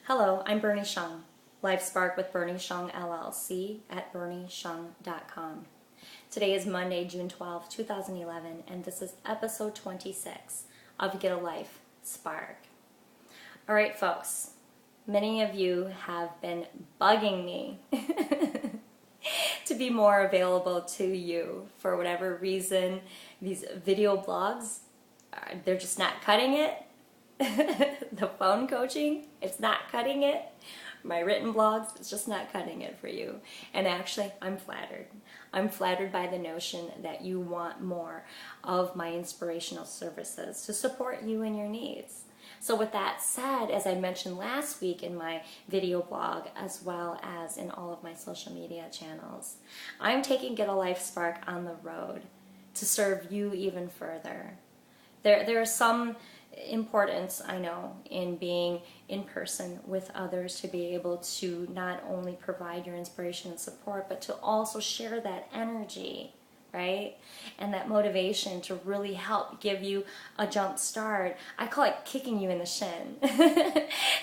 Hello, I'm Berni Xiong, Life Spark with Berni Xiong LLC at bernixiong.com. Today is Monday, June 12, 2011, and this is episode 26 of Get a Life Spark. All right, folks, many of you have been bugging me to be more available to you. For whatever reason, these video blogs, they're just not cutting it. The phone coaching, it's not cutting it. My written blogs, it's just not cutting it for you. And actually, I'm flattered. I'm flattered by the notion that you want more of my inspirational services to support you and your needs. So with that said, as I mentioned last week in my video blog, as well as in all of my social media channels, I'm taking Get a Life Spark on the road to serve you even further. There is some importance, I know, in being in person with others to be able to not only provide your inspiration and support, but to also share that energy, right? And that motivation to really help give you a jump start. I call it kicking you in the shin.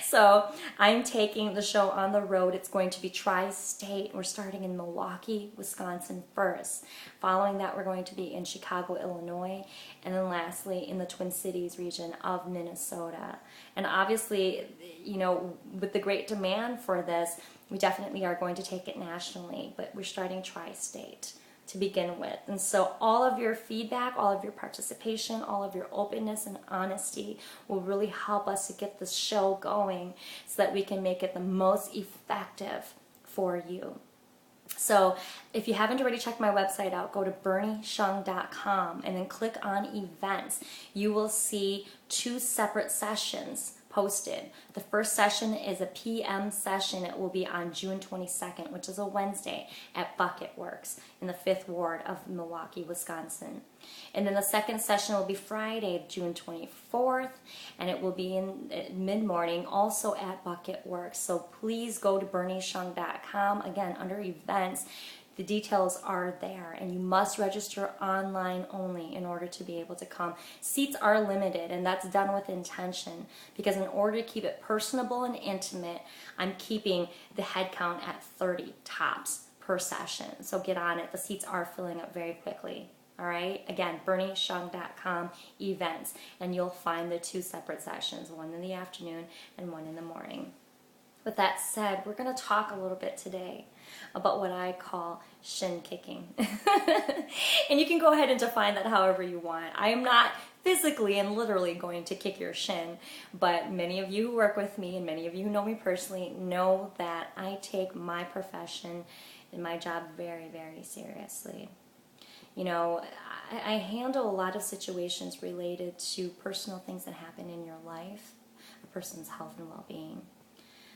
So I'm taking the show on the road. It's going to be tri-state. We're starting in Milwaukee, Wisconsin first. Following that, we're going to be in Chicago, Illinois, and then lastly in the Twin Cities region of Minnesota. And obviously, you know, with the great demand for this, we definitely are going to take it nationally, but we're starting tri-state to begin with. And so all of your feedback, all of your participation, all of your openness and honesty will really help us to get this show going so that we can make it the most effective for you. So if you haven't already checked my website out, go to bernixiong.com and then click on events. You will see 2 separate sessions posted. The first session is a PM session. It will be on June 22nd, which is a Wednesday at Bucket Works in the 5th Ward of Milwaukee, Wisconsin. And then the second session will be Friday, June 24th, and it will be in mid-morning, also at Bucket Works. So please go to bernixiong.com, again, under events. The details are there, and you must register online only in order to be able to come. Seats are limited, and that's done with intention, because in order to keep it personable and intimate, I'm keeping the head count at 30 tops per session. So get on it. The seats are filling up very quickly. All right, again, bernixiong.com events, and you'll find the 2 separate sessions, one in the afternoon and one in the morning. With that said, we're going to talk a little bit today about what I call shin-kicking. And you can go ahead and define that however you want. I am not physically and literally going to kick your shin, but many of you who work with me and many of you who know me personally know that I take my profession and my job very, very seriously. You know, I handle a lot of situations related to personal things that happen in your life, a person's health and well-being.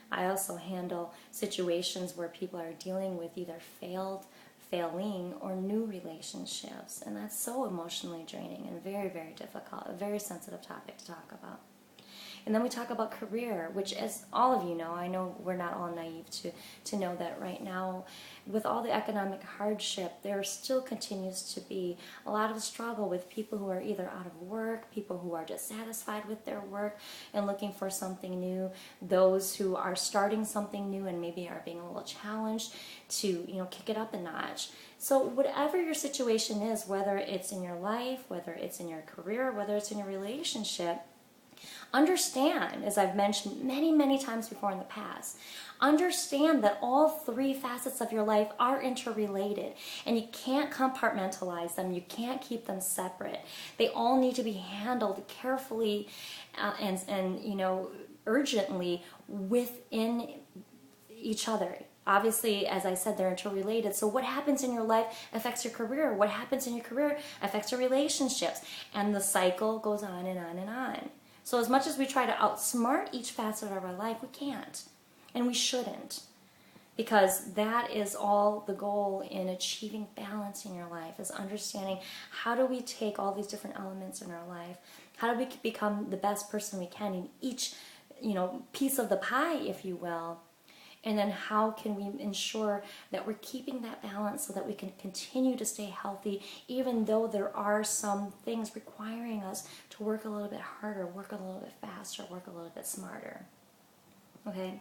I also handle situations where people are dealing with either failing, or new relationships. And that's so emotionally draining and very, very difficult, a very sensitive topic to talk about. And then we talk about career, which, as all of you know, I know we're not all naive to know that right now, with all the economic hardship, there still continues to be a lot of struggle with people who are either out of work, people who are dissatisfied with their work and looking for something new, those who are starting something new and maybe are being a little challenged to, you know, kick it up a notch. So whatever your situation is, whether it's in your life, whether it's in your career, whether it's in your relationship, understand, as I've mentioned many, many times before in the past, understand that all 3 facets of your life are interrelated, and you can't compartmentalize them. You can't keep them separate. They all need to be handled carefully and you know, urgently within each other. Obviously, as I said, they're interrelated. So what happens in your life affects your career. What happens in your career affects your relationships. And the cycle goes on and on and on. So as much as we try to outsmart each facet of our life, we can't. And we shouldn't. Because that is all the goal in achieving balance in your life, is understanding how do we take all these different elements in our life, how do we become the best person we can in each, you know, piece of the pie, if you will, and then how can we ensure that we're keeping that balance so that we can continue to stay healthy, even though there are some things requiring us to work a little bit harder, work a little bit faster, work a little bit smarter. Okay,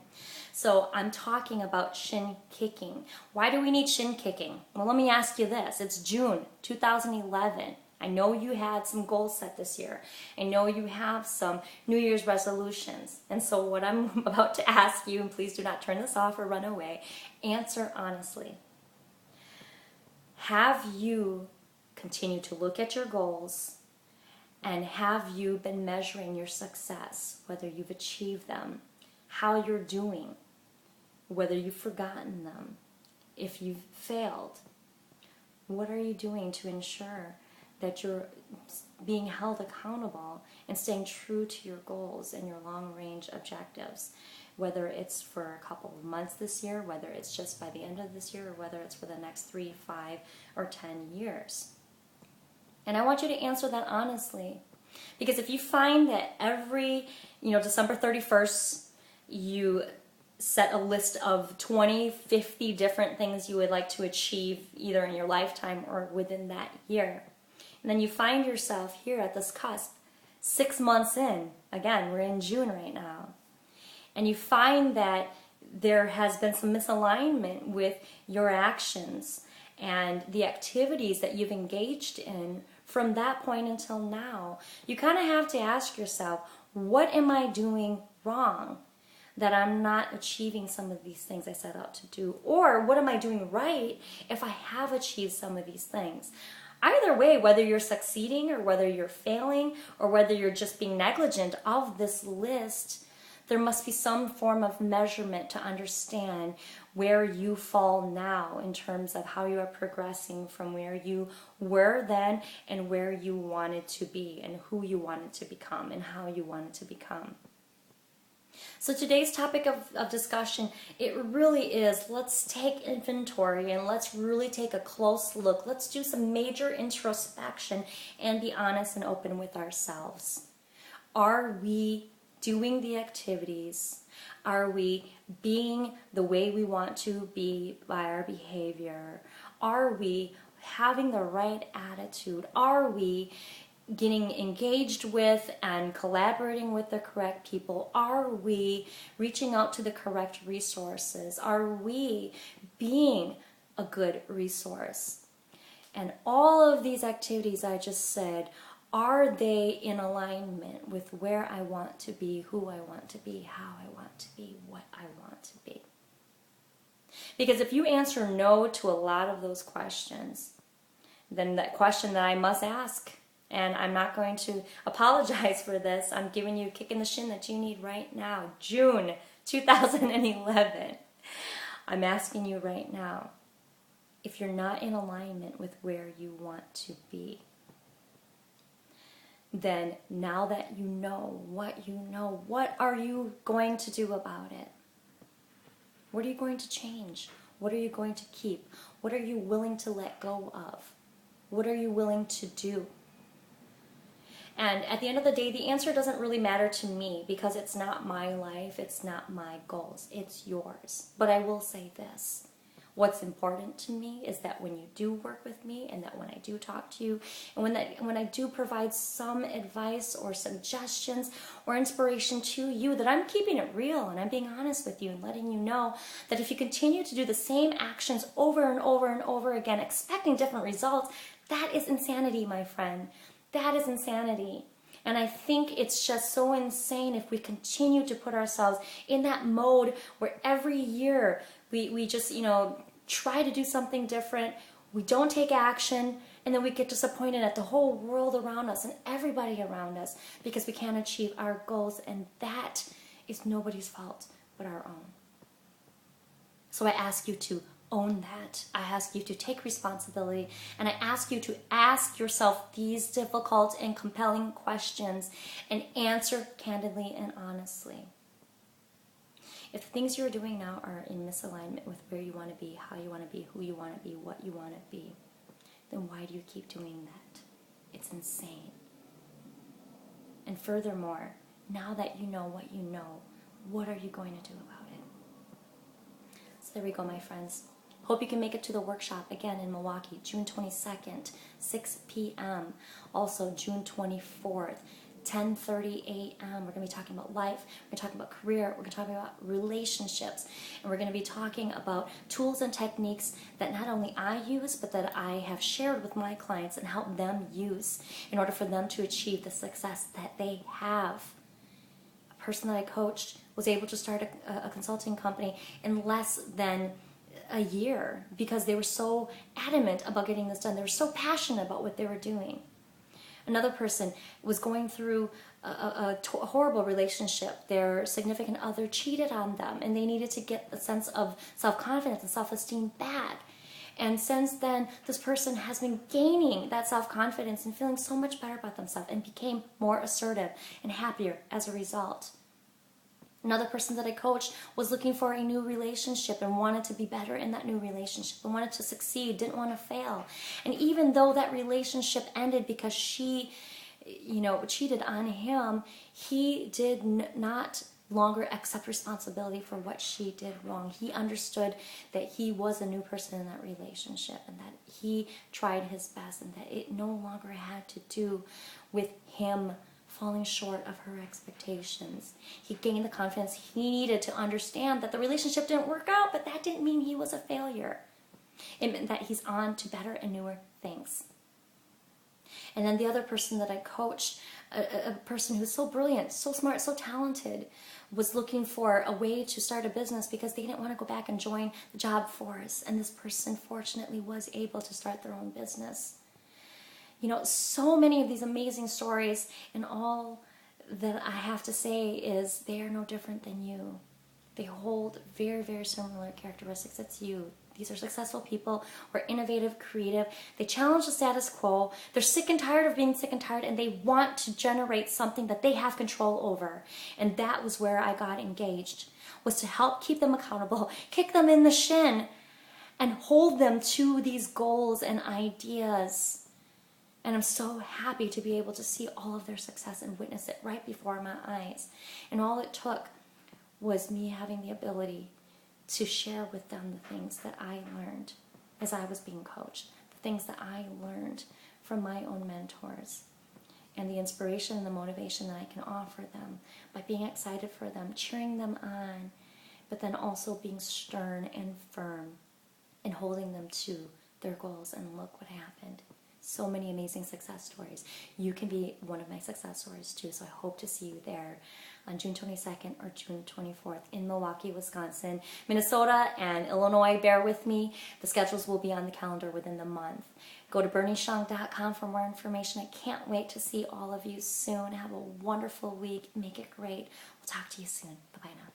so I'm talking about shin kicking. Why do we need shin kicking? Well, let me ask you this. It's June 2011. I know you had some goals set this year. I know you have some New Year's resolutions. And so what I'm about to ask you, and please do not turn this off or run away, answer honestly. Have you continued to look at your goals, and have you been measuring your success, whether you've achieved them, how you're doing, whether you've forgotten them, if you've failed? What are you doing to ensure that you're being held accountable and staying true to your goals and your long-range objectives, whether it's for a couple of months this year, whether it's just by the end of this year, or whether it's for the next 3, 5, or 10 years? And I want you to answer that honestly, because if you find that every, December 31st, you set a list of 20, 50 different things you would like to achieve either in your lifetime or within that year, and then you find yourself here at this cusp, 6 months in, again, we're in June right now, and you find that there has been some misalignment with your actions and the activities that you've engaged in from that point until now, you kind of have to ask yourself, what am I doing wrong that I'm not achieving some of these things I set out to do? Or what am I doing right if I have achieved some of these things? Either way, whether you're succeeding or whether you're failing or whether you're just being negligent of this list, there must be some form of measurement to understand where you fall now in terms of how you are progressing from where you were then and where you wanted to be and who you wanted to become and how you wanted to become. So today's topic of discussion, it really is, let's take inventory and let's really take a close look. Let's do some major introspection and be honest and open with ourselves. Are we doing the activities? Are we being the way we want to be by our behavior? Are we having the right attitude? Are we getting engaged with and collaborating with the correct people? Are we reaching out to the correct resources? Are we being a good resource? And all of these activities I just said, are they in alignment with where I want to be, who I want to be, how I want to be, what I want to be? Because if you answer no to a lot of those questions, then that question that I must ask, and I'm not going to apologize for this, I'm giving you a kick in the shin that you need right now, June 2011. I'm asking you right now, if you're not in alignment with where you want to be, then now that you know, what are you going to do about it? What are you going to change? What are you going to keep? What are you willing to let go of? What are you willing to do? And at the end of the day, the answer doesn't really matter to me because it's not my life, it's not my goals, it's yours. But I will say this. What's important to me is that when you do work with me and that when I do talk to you and when I do provide some advice or suggestions or inspiration to you, that I'm keeping it real and I'm being honest with you and letting you know that if you continue to do the same actions over and over and over again, expecting different results, that is insanity, my friend. That is insanity. And I think it's just so insane if we continue to put ourselves in that mode where every year we just, try to do something different, we don't take action, and then we get disappointed at the whole world around us and everybody around us because we can't achieve our goals, and that is nobody's fault but our own. So I ask you to own that. I ask you to take responsibility, and I ask you to ask yourself these difficult and compelling questions and answer candidly and honestly. If the things you're doing now are in misalignment with where you want to be, how you want to be, who you want to be, what you want to be, then why do you keep doing that? It's insane. And furthermore, now that you know what are you going to do about it? So there we go, my friends. Hope you can make it to the workshop again in Milwaukee, June 22nd, 6 p.m. Also, June 24th, 10:30 a.m. We're going to be talking about life, we're going to talk about career, we're going to talk about relationships, and we're going to be talking about tools and techniques that not only I use, but that I have shared with my clients and help them use in order for them to achieve the success that they have. A person that I coached was able to start a consulting company in less than a year because they were so adamant about getting this done. They were so passionate about what they were doing. Another person was going through a horrible relationship. Their significant other cheated on them, and they needed to get the sense of self-confidence and self-esteem back. And since then, this person has been gaining that self-confidence and feeling so much better about themselves and became more assertive and happier as a result. Another person that I coached was looking for a new relationship and wanted to be better in that new relationship and wanted to succeed, didn't want to fail. And even though that relationship ended because she, cheated on him, he did not longer accept responsibility for what she did wrong. He understood that he was a new person in that relationship and that he tried his best and that it no longer had to do with him falling short of her expectations. He gained the confidence he needed to understand that the relationship didn't work out, but that didn't mean he was a failure. It meant that he's on to better and newer things. And then the other person that I coached, a person who's so brilliant, so smart, so talented, was looking for a way to start a business because they didn't want to go back and join the job force. And this person fortunately was able to start their own business. So many of these amazing stories, and all that I have to say is they are no different than you. They hold very, very similar characteristics. It's you. These are successful people who are innovative, creative. They challenge the status quo. They're sick and tired of being sick and tired, and they want to generate something that they have control over. And that was where I got engaged, was to help keep them accountable, kick them in the shin, and hold them to these goals and ideas. And I'm so happy to be able to see all of their success and witness it right before my eyes. And all it took was me having the ability to share with them the things that I learned as I was being coached, the things that I learned from my own mentors, and the inspiration and the motivation that I can offer them by being excited for them, cheering them on, but then also being stern and firm and holding them to their goals. And look what happened. So many amazing success stories. You can be one of my success stories too, so I hope to see you there on June 22nd or June 24th in Milwaukee, Wisconsin. Minnesota and Illinois, bear with me. The schedules will be on the calendar within the month. Go to bernixiong.com for more information. I can't wait to see all of you soon. Have a wonderful week. Make it great. We'll talk to you soon. Bye-bye now.